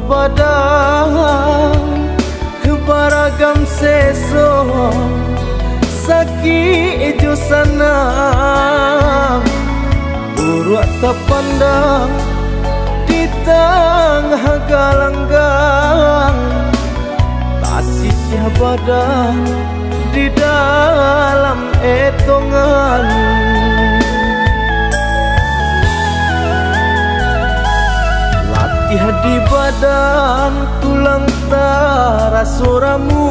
Badan kebaragam seso sakit jo sana buruk terpandang di tengah galanggang tak sisa badan di dalam etongan. Di badan tulang tarasuramu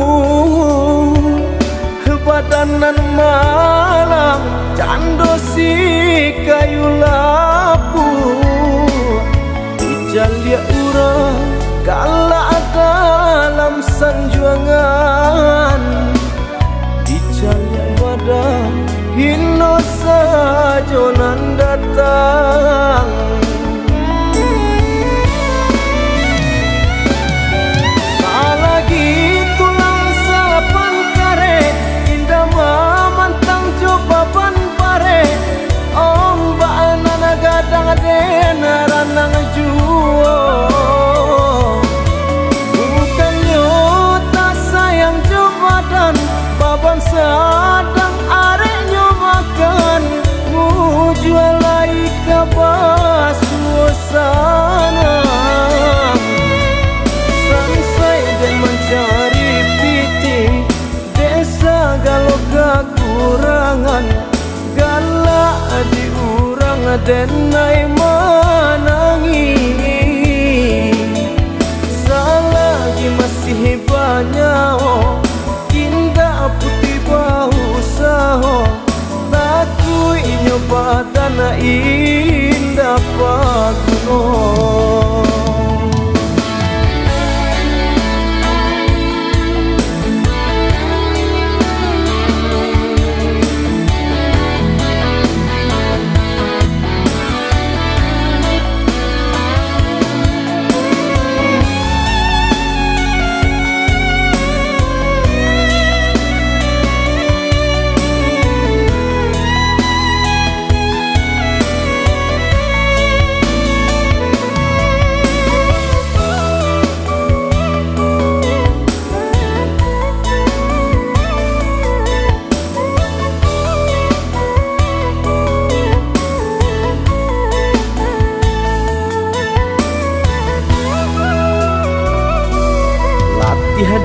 kebadanan malam candosi kayu lapu dijalia urang galak dalam sanjuangan dijalia badan hino sajonan datang. Ranang juo bukannya tak sayang jabatan baban sadang areknya makan mujual lai kabar suasana sampai dan mencari piti desa galau kekurangan galak diurang denai menangi selagi masih banyak indah putih bau saho takui nyoba tanah indah paguno.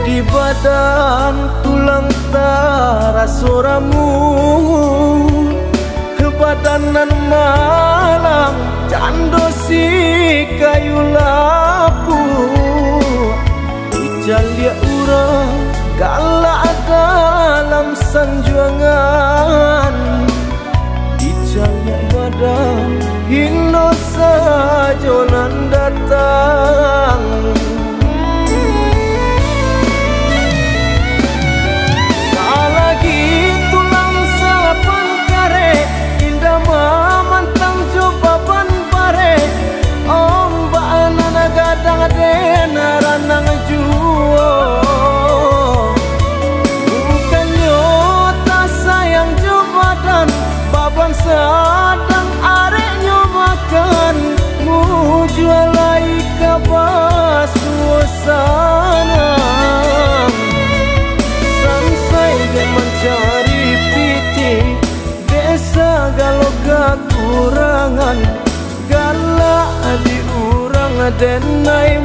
Di badan tulang tarasuramu kebadanan malam candosi kayu lapu dijalia urang galak dalam sanjuangan dijalia badan hino sajonan datang. Ranang juo bukannya tak sayang jabatan baban sadang areknya makan mujual lai kabar suasana sampai dia mencari piti desa galau kekurangan galak diurang denai